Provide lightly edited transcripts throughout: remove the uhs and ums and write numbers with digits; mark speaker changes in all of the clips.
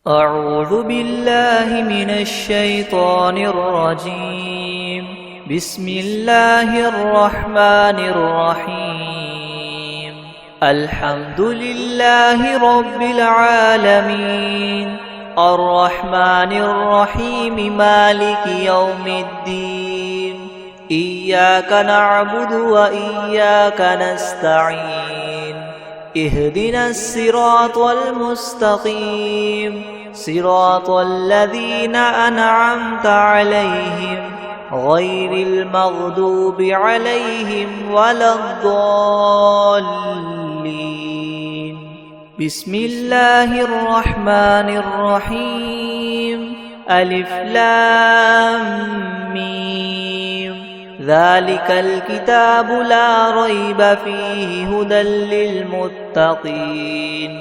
Speaker 1: أعوذ بالله من الشيطان الرجيم. بسم الله الرحمن الرحيم. الحمد لله رب العالمين، الرحمن الرحيم، مالك يوم الدين. إياك نعبد وإياك نستعين. اهدنا الصراط المستقيم، صراط الذين أنعمت عليهم غير المغضوب عليهم ولا الضالين. بسم الله الرحمن الرحيم. ألف لام ميم. ذلك الكتاب لا ريب فيه هدى للمتقين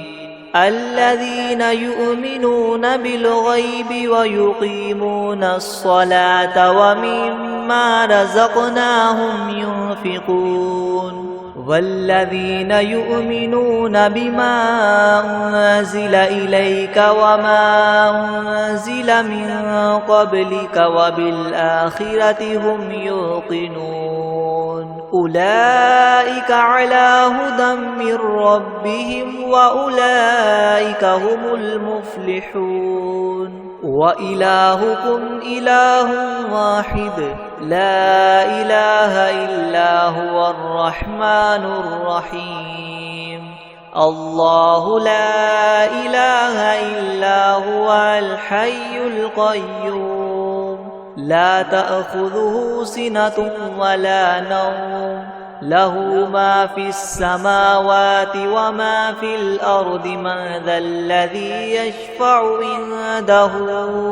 Speaker 1: الذين يؤمنون بالغيب ويقيمون الصلاة ومما رزقناهم ينفقون والذين يؤمنون بما أنزل إليك وما أنزل من قبلك وبالآخرة هم يوقنون أولئك على هدى من ربهم وأولئك هم المفلحون. وإلهكم إله واحد لا إله إلا هو الرحمن الرحيم. الله لا إله إلا هو الحي القيوم لا تأخذه سنة ولا نوم له ما في السماوات وما في الأرض. من ذا الذي يشفع عنده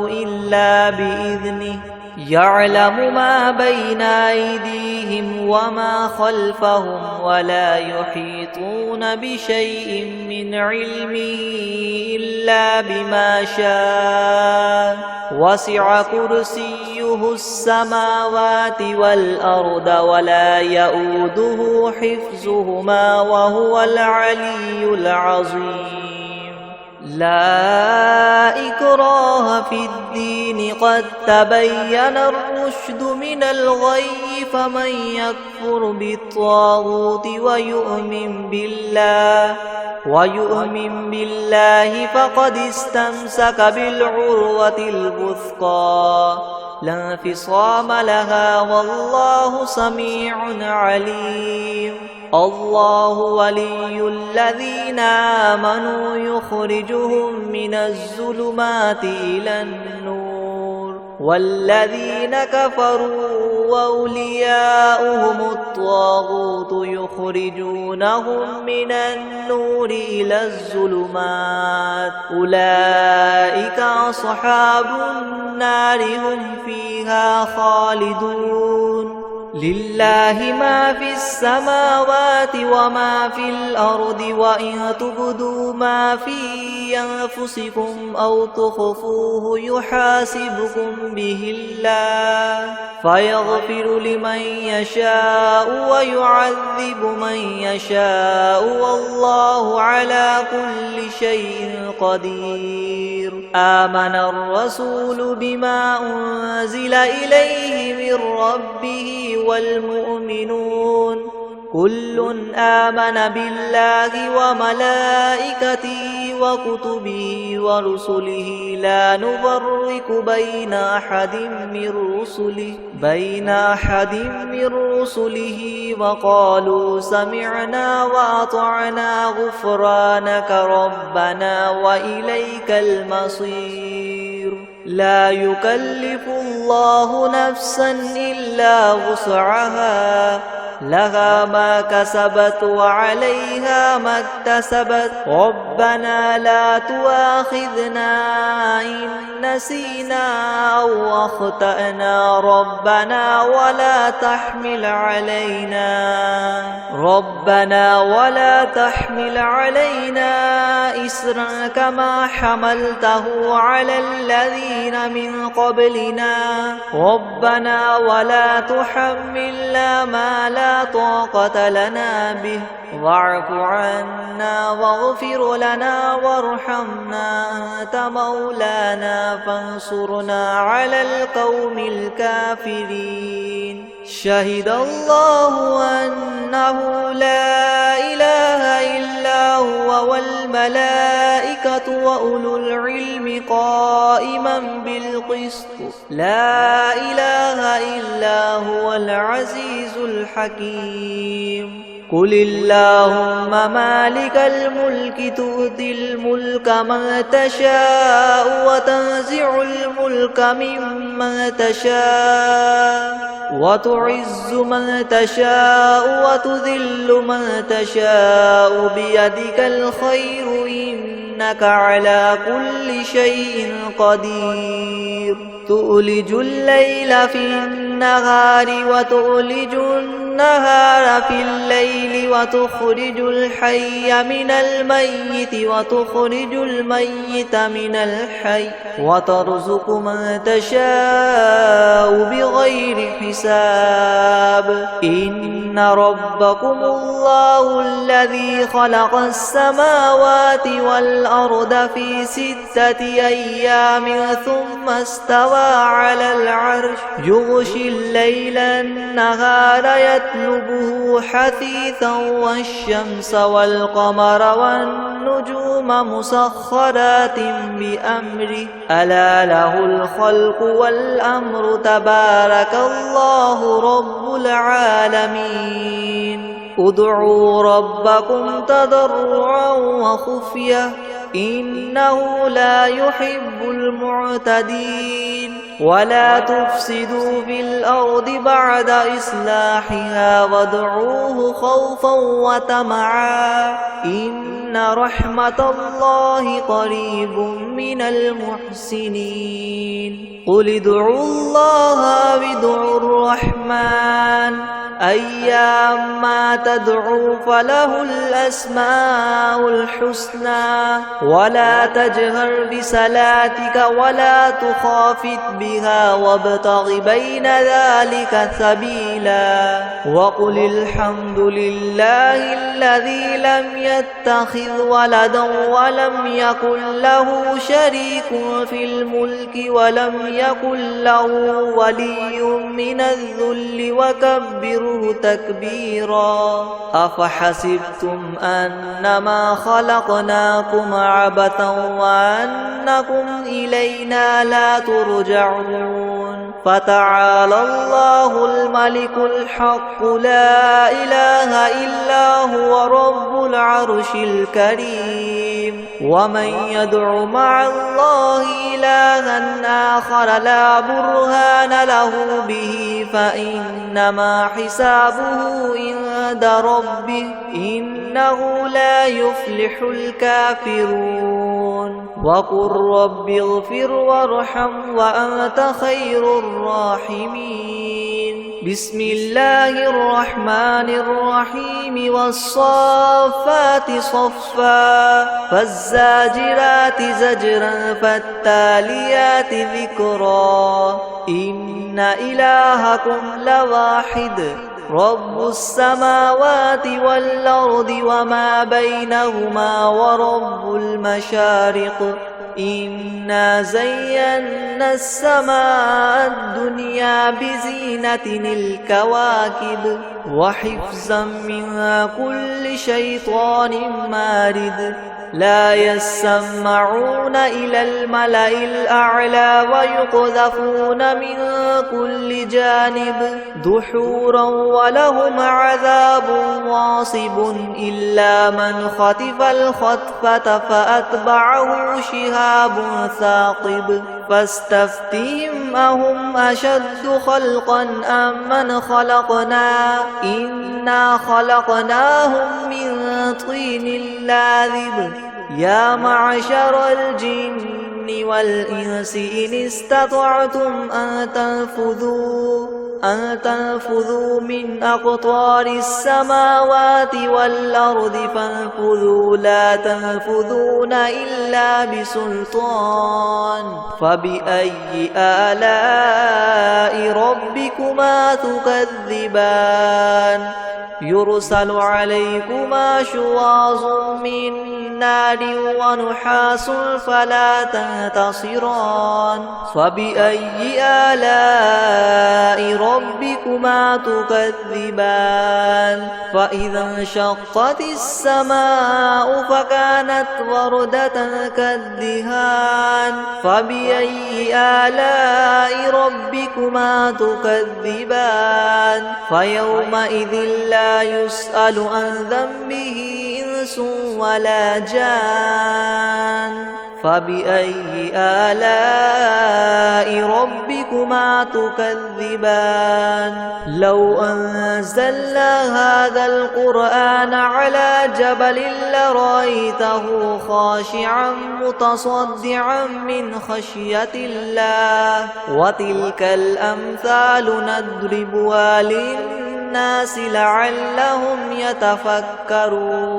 Speaker 1: إلا بإذنه يعلم ما بين أيديهم وما خلفهم ولا يحيطون بشيء من علمه إلا بما شاء. وسع كرسيه السماوات والأرض ولا يؤوده حفظهما وهو العلي العظيم. لا إكراه في الدين قد تبين الرشد من الغي. فمن يكفر بالطاغوت ويؤمن بالله فقد استمسك بالعروة الوثقى لا انفصام لها والله سميع عليم. الله ولي الذين آمنوا يخرجهم من الظلمات إلى النور والذين كفروا وأولياؤهم الطاغوت يخرجونهم من النور إلى الظلمات. أولئك أصحاب النار هم فيها خالدون. لله ما في السماوات وما في الأرض وإن تبدوا ما في أنفسكم أو تخفوه يحاسبكم به الله فيغفر لمن يشاء ويعذب من يشاء والله على كل شيء قدير. آمن الرسول بما أنزل إليه من ربه والمؤمنون كل آمن بالله وملائكته وكتبه ورسله لا نفرق بين أحد من رسله وقالوا سمعنا وأطعنا غفرانك ربنا وإليك المصير. لا يكلف الله نفسا إلا وسعها لها ما كسبت وعليها ما اكتسبت. ربنا لا تؤاخذنا إن نسينا أو أخطأنا ربنا ولا تحمل علينا إسرا كما حملته على الذين من قبلنا. ربنا ولا تحملنا ما لا لا طاقة لنا به واعف عنا واغفر لنا وارحمنا أنت مولانا فانصرنا على القوم الكافرين شهد الله أنه لا إله إلا هو والملائكة وأولو العلم قائما بالقسط لا إله إلا هو العزيز الحكيم قل اللهم مالك الملك تؤتي الملك من تشاء وتنزع الملك ممن تشاء وتعز من تشاء وتذل من تشاء بيدك الخير إنك على كل شيء قدير تؤلج الليل في النهار وتؤلج النهار في الليل وتخرج الحي من الميت وتخرج الميت من الحي وترزق من تشاء بغير حساب إن ربكم الله الذي خلق السماوات والأرض في 6 أيام ثم استوى على العرش يغشي الليل النهار يطلبه حثيثا والشمس والقمر والنجوم مسخرات بأمره ألا له الخلق والأمر تبارك الله رب العالمين ادعوا ربكم تضرعا وخفية إنه لا يحب المعتدين ولا تفسدوا في الأرض بعد إصلاحها وادعوه خوفا وطمعا إن رحمة الله قريب من المحسنين قل ادعوا الله وادعوا الرحمن أيما تدعوا فله الأسماء الحسنى ولا تجهر بصلاتك ولا تخافت بها وابتغ بين ذلك سبيلا وقل الحمد لله الذي لم يتخذ ولدا ولم يكن له شريك في الملك ولم يكن له ولي من الذل وكبره تكبيرا أفحسبتم أنما خلقناكم عبثا وأنكم إلينا لا ترجعون فتعالى الله الملك الحق لا إله إلا هو رب العرش الكريم ومن يدع مع الله إلها آخر لا برهان له به فإنما حسابه عند ربه إنه لا يفلح الكافرون وقل رب اغفر وارحم وأنت خير الراحمين بسم الله الرحمن الرحيم والصافات صفا فالزاجرات زجرا فالتاليات ذكرا إن إلهكم لواحد رب السماوات والأرض وما بينهما ورب المشارق إنا زينا السماء الدنيا بزينة الكواكب وحفظا من كل شيطان مارد لا يسمعون إلى الملأ الأعلى ويقذفون من كل جانب دحورا ولهم عذاب واصب إلا من خطف الخطفة فأتبعه شهاب ثاقب فاستفتهم أهم أشد خلقا أم من خلقنا إنا خلقناهم من طين لازب يا معشر الجن والإنس إن استطعتم أن تنفذوا من أقطار السماوات والأرض فانفذوا لا تنفذون إلا بسلطان فبأي آلاء ربكما تكذبان يرسل عليكما شواظ من نار ونحاس فلا تنتصران فبأي آلاء ربكما تكذبان فإذا انشقت السماء فكانت وردة كالدهان فبأي آلاء ربكما تكذبان فيومئذ لا يسأل عن ذنبه إنس ولا جان فبأي آلاء ربكما تكذبان لو أنزلنا هذا القرآن على جبل لرأيته خاشعا متصدعا من خشية الله وتلك الأمثال نضربها للناس لعلهم يتفكرون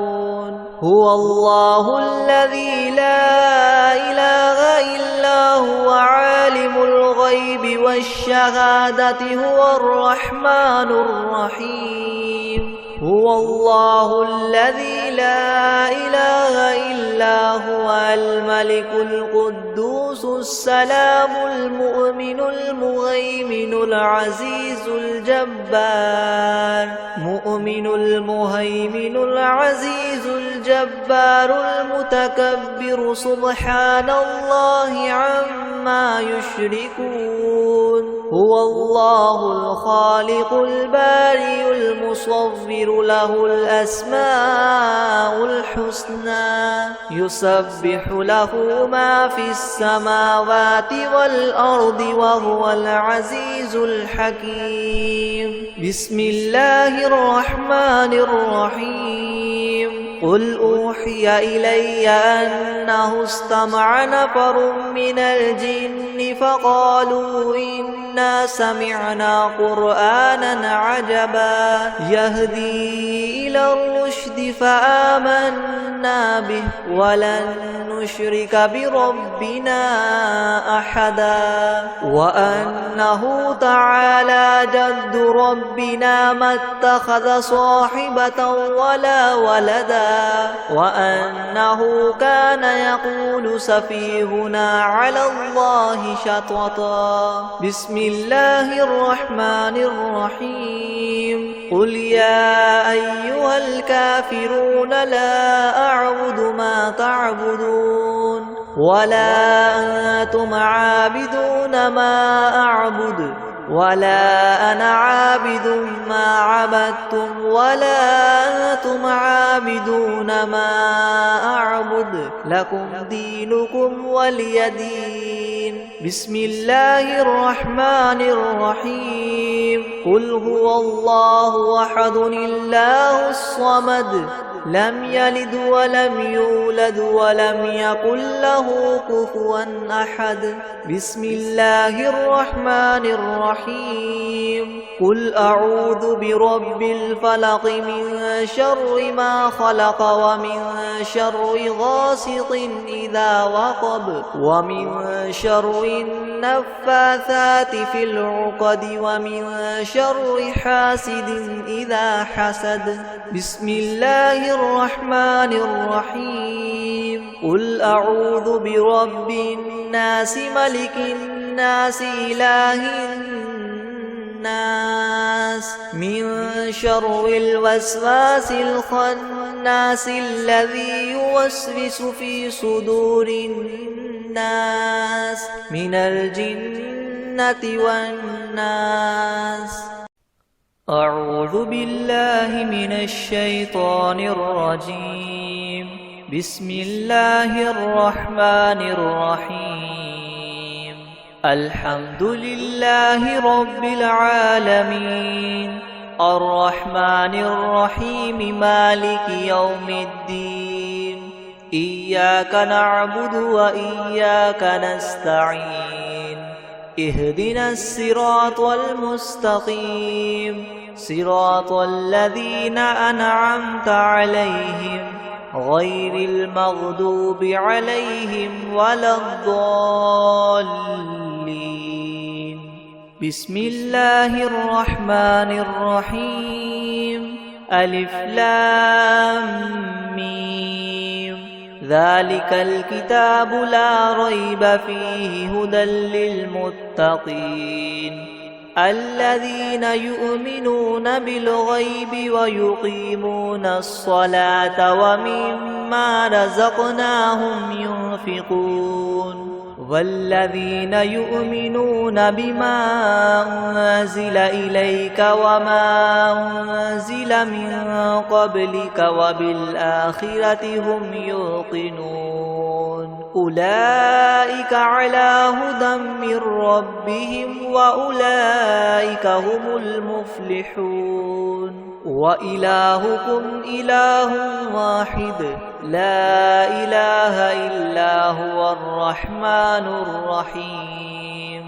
Speaker 1: هو الله الذي لا إله إلا هو عالم الغيب والشهادة هو الرحمن الرحيم هو الله الذي لا إله إلا هو الملك القدوس السلام المؤمن المهيمن العزيز الجبار مؤمن المهيمن العزيز الجبار المتكبر سبحان الله عما يشركون هو الله الخالق البارئ المصور له الأسماء الحسنى يسبح له ما في السماوات والأرض وهو العزيز الحكيم بسم الله الرحمن الرحيم قل أوحي إلي أنه استمع نفر من الجن فقالوا إنا سمعنا قرآنا عجبا يهدي إلى الرشد فآمنا به ولن نشرك بربنا أحدا وأنه تعالى جد ربنا ما اتخذ صاحبة ولا ولدا وأنه كان يقول سفيهنا على الله شططا بسم الله الرحمن الرحيم قل يا أيها الكافرون لا أعبد ما تعبدون ولا أنتم عابدون ما أعبد ولا أنا عابد ما عبدتم ولا أنتم عابدون ما أعبد لكم دينكم ولي دين بسم الله الرحمن الرحيم قل هو الله أحد الله الصمد لم يلد ولم يولد ولم يكن له كفوا أحد بسم الله الرحمن الرحيم قل أعوذ برب الفلق من شر ما خلق ومن شر غاسق إذا وقب ومن شر النفاثات في العقد ومن شر حاسد إذا حسد بسم الله الرحمن الرحيم قل أعوذ برب الناس ملك الناس إله الناس من شر الوسواس الخناس الذي يوسوس في صدور الناس من الجنة والناس أعوذ بالله من الشيطان الرجيم بسم الله الرحمن الرحيم الحمد لله رب العالمين الرحمن الرحيم مالك يوم الدين إياك نعبد وإياك نستعين اهدنا الصراط المستقيم صراط الذين أنعمت عليهم غير المغضوب عليهم ولا الضالين. بسم الله الرحمن الرحيم. ألف لام ميم. ذلك الكتاب لا ريب فيه هدى للمتقين الذين يؤمنون بالغيب ويقيمون الصلاة ومما رزقناهم ينفقون والذين يؤمنون بما أنزل إليك وما أنزل من قبلك وبالآخرة هم يوقنون أولئك على هدى من ربهم وأولئك هم المفلحون. وإلهكم إله واحد لا إله إلا هو الرحمن الرحيم.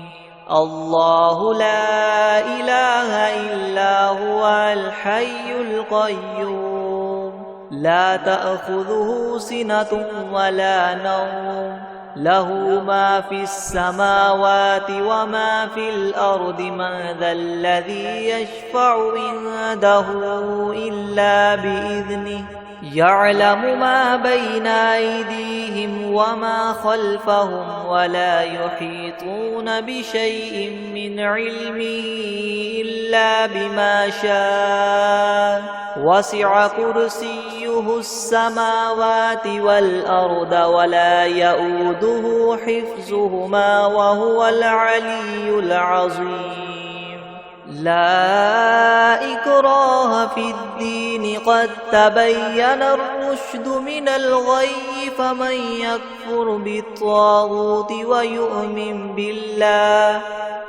Speaker 1: الله لا إله إلا هو الحي القيوم لا تأخذه سنة ولا نوم له ما في السماوات وما في الأرض من ذا الذي يشفع عنده إلا بإذنه يعلم ما بين أيديهم وما خلفهم ولا يحيطون بشيء من علمه إلا بما شاء وسع كرسيه السماوات والأرض ولا يؤوده حفظهما وهو العلي العظيم. لا إكراه في الدين قد تبين الرشد من الغي فمن يكفر بالطاغوت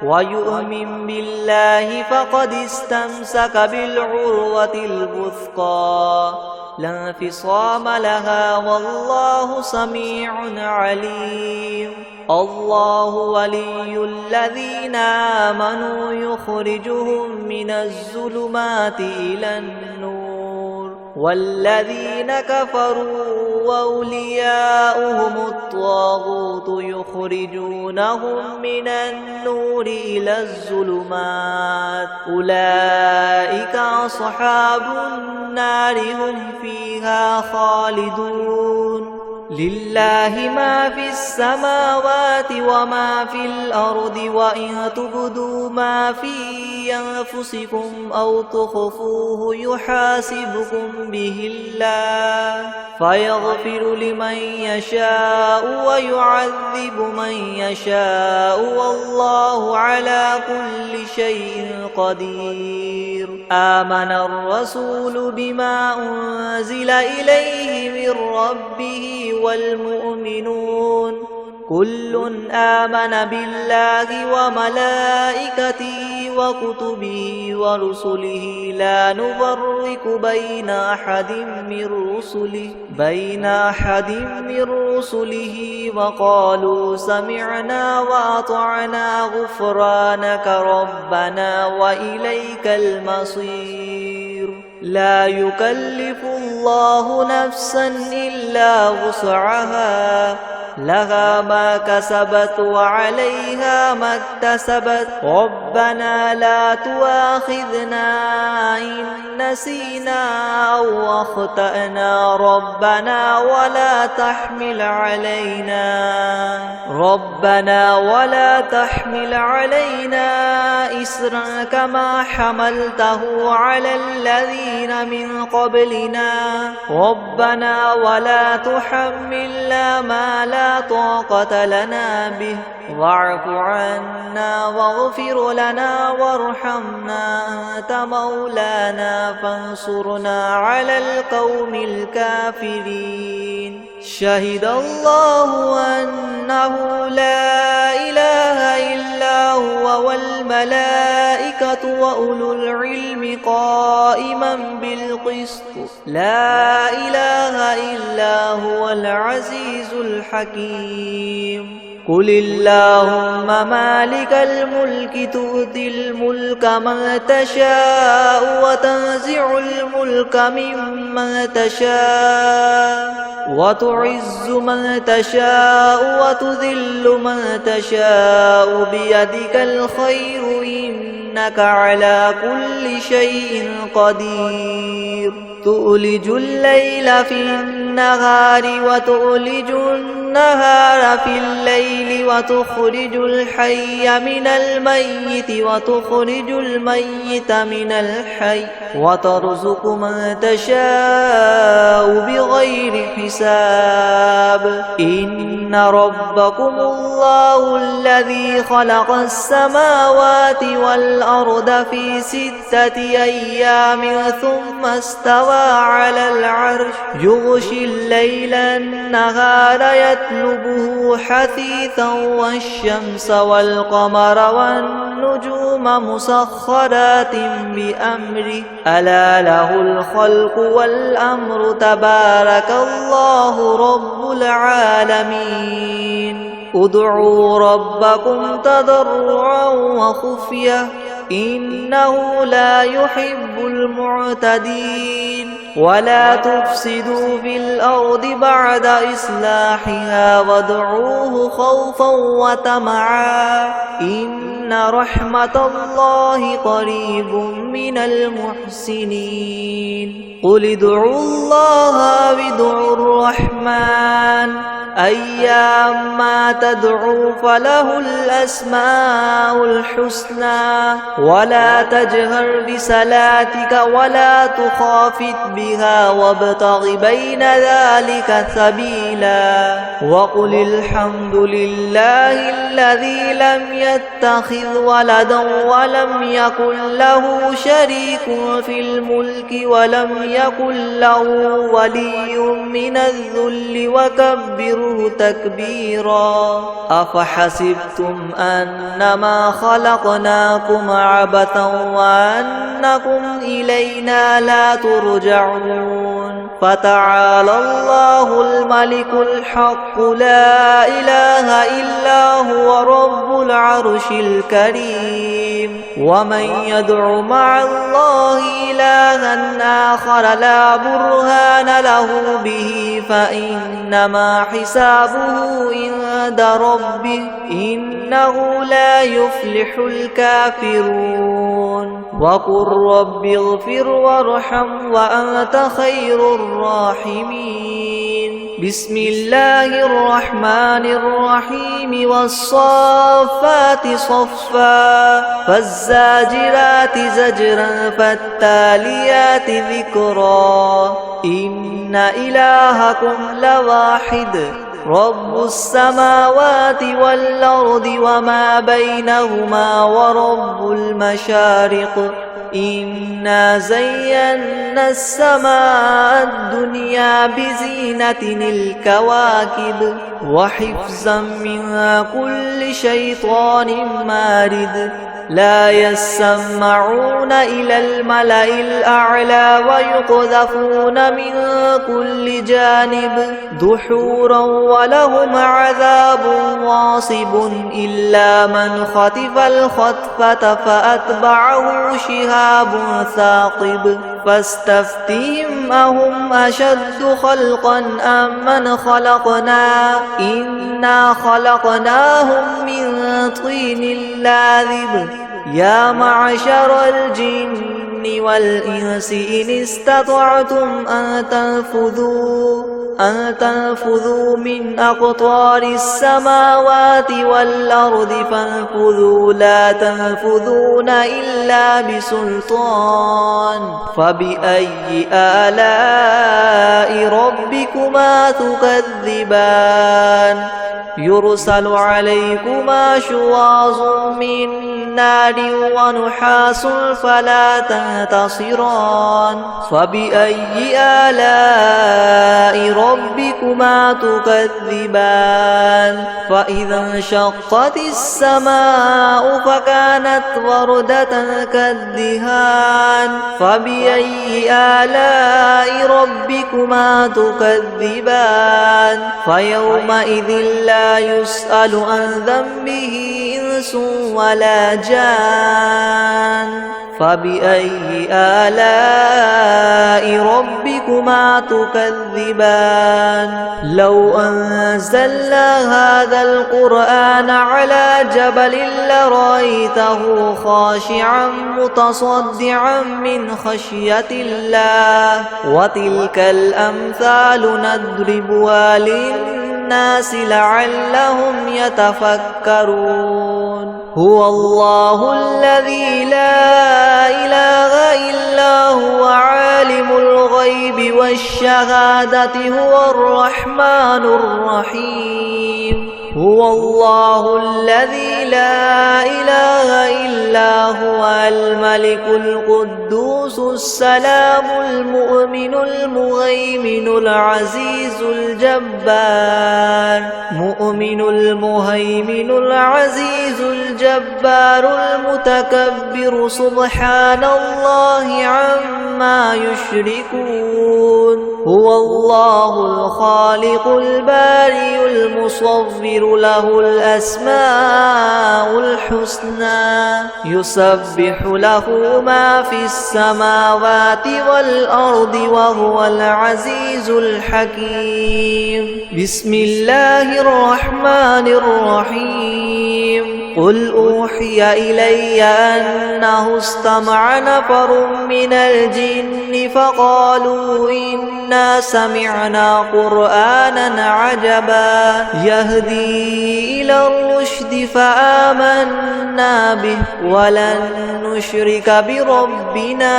Speaker 1: ويؤمن بالله فقد استمسك بالعروة الوثقى لا انفصام لها والله سميع عليم. الله ولي الذين آمنوا يخرجهم من الظلمات إلى النور والذين كفروا أولياؤهم الطاغوت يخرجونهم من النور إلى الظلمات أولئك أصحاب النار هم فيها خالدون. لله ما في السماوات وما في الأرض وإن تبدوا ما في أنفسكم أو تخفوه يحاسبكم به الله فيغفر لمن يشاء ويعذب من يشاء والله على كل شيء قدير. آمن الرسول بما أنزل إليه من ربه والمؤمنون كل آمن بالله وملائكته وكتبه ورسله لا نفرق بين أحد من رسله وقالوا سمعنا وأطعنا غفرانك ربنا وإليك المصير. لا يكلف الله نفسا إلا وسعها لها ما كسبت وعليها ما اكتسبت ربنا لا تؤاخذنا إن نسينا أو أخطأنا ربنا ولا تحمل علينا إسرا كما حملته على الذين من قبلنا ربنا ولا تحملنا ما لا طاقة لنا به واعف عنا واغفر لنا وارحمنا أنت مولانا فانصرنا على القوم الكافرين. شهد الله أنه لا إله إلا هو والملائكة وأولو العلم قائما بالقسط لا إله إلا هو العزيز الحكيم قل اللهم مالك الملك تؤتي الملك من تشاء وتنزع الملك ممن تشاء وتعز من تشاء وتذل من تشاء بيدك الخير إنك على كل شيء قدير تؤلج الليل في النهار وتؤلج النهار في الليل وتخرج الحي من الميت وتخرج الميت من الحي وترزق من تشاء بغير حساب إن ربكم الله الذي خلق السماوات والأرض في 6 أيام ثم استوى على العرش يغشي الليل النهار يطلبه حثيثا والشمس والقمر والنجوم مسخرات بأمره ألا له الخلق والأمر تبارك الله رب العالمين ادعوا ربكم تضرعا وخفية إنه لا يحب المعتدين ولا تفسدوا في الأرض بعد إصلاحها وادعوه خوفا وطمعا إن رحمة الله قريب من المحسنين قل ادعوا الله وادعوا الرحمن أيما تدعوا فله الأسماء الحسنى ولا تجهر بصلاتك ولا تخافت بها وابتغ بين ذلك سبيلا وقل الحمد لله الذي لم يتخذ ولدا ولم يكن له شريك في الملك ولم يكن له ولي من الذل وكبره تكبيرا أفحسبتم أنما خلقناكم عبثا وأنكم إلينا لا ترجعون فتعالى الله الملك الحق لا إله إلا هو رب العرش الكريم ومن يدع مع الله إلها آخر لا برهان له به فإنما حسابه عند ربه إنه لا يفلح الكافرون وقل رب اغفر وارحم وأنت خير الراحمين بسم الله الرحمن الرحيم والصافات صفا فالزاجرات زجرا فالتاليات ذكرا إن إلهكم لواحد رب السماوات والأرض وما بينهما ورب المشارق إنا زينا السماء الدنيا بزينة الكواكب وحفظا من كل شيطان مارد لا يسمعون إلى الملأ الأعلى ويقذفون من كل جانب دحورا ولهم عذاب واصب إلا من خطف الخطفة فأتبعه شهاب ثاقب فاستفتهم أهم أشد خلقا أم من خلقنا إنا خلقناهم من طين لاذب يا معشر الجن والإنس إن استطعتم أن تنفذوا من أقطار السماوات والأرض فانفذوا لا تنفذون إلا بسلطان فبأي آلاء ربكما تكذبان يرسل عليكما شواظ من نار ونحاس فلا تنتصران فبأي آلاء ربكما تكذبان فإذا انشقت السماء فكانت وردة كالدهان فبأي آلاء ربكما تكذبان فيومئذ لا يسأل عن ذنبه إنس ولا جان فبأي آلاء ربكما تكذبان لو أنزلنا هذا القرآن على جبل لرأيته خاشعا متصدعا من خشية الله وتلك الأمثال نضربها للناس لعلهم يتفكرون هو الله الذي لا إله إلا هو عالم الغيب والشهادة هو الرحمن الرحيم هو الله الذي لا إله إلا هو الملك القدوس السلام المؤمن المهيمن العزيز الجبار مؤمن المهيمن العزيز الجبار المتكبر سبحان الله عما يشركون هو الله الخالق البارئ المصور له الأسماء الحسنى يسبح له ما في السماوات والأرض وهو العزيز الحكيم بسم الله الرحمن الرحيم قل أوحي إلي أنه استمع نفر من الجن فقالوا إنا سمعنا قرآنا عجبا يهدي إلى الرشد فآمنا به ولن نشرك بربنا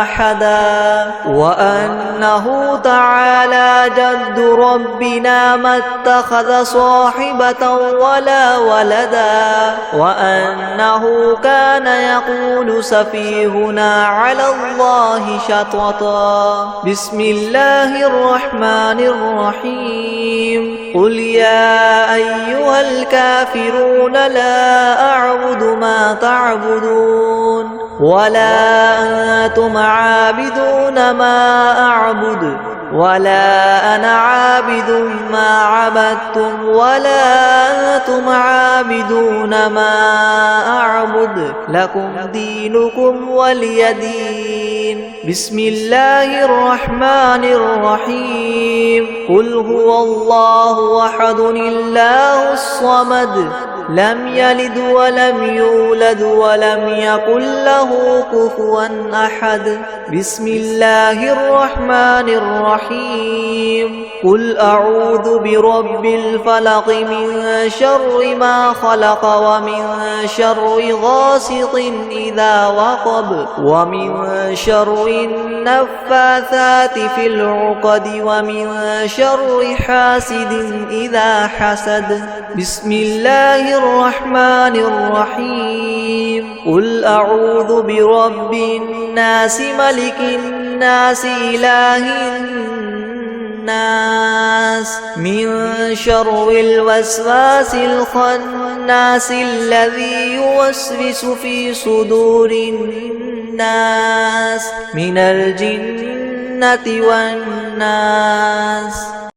Speaker 1: أحدا وأنه تعالى جد ربنا ما اتخذ صاحبة ولا ولدا وأنه كان يقول سفيهنا على الله شططا بسم الله الرحمن الرحيم قل يا أيها الكافرون لا أعبد ما تعبدون ولا أنتم عابدون ما أعبد ولا أنا عابد ما عبدتم ولا أنتم عابدون ما أعبد لكم دينكم ولي دين بسم الله الرحمن الرحيم قل هو الله أحد الله الصمد لم يلد ولم يولد ولم يكن له كفوا أحد بسم الله الرحمن الرحيم قل أعوذ برب الفلق من شر ما خلق ومن شر غاسق إذا وقب ومن شر النفاثات في العقد ومن شر حاسد إذا حسد بسم الله الرحمن الرحيم قل أعوذ برب الناس ملك الناس إله الناس من شر الوسواس الخناس الذي يوسوس في صدور الناس من الجنة والناس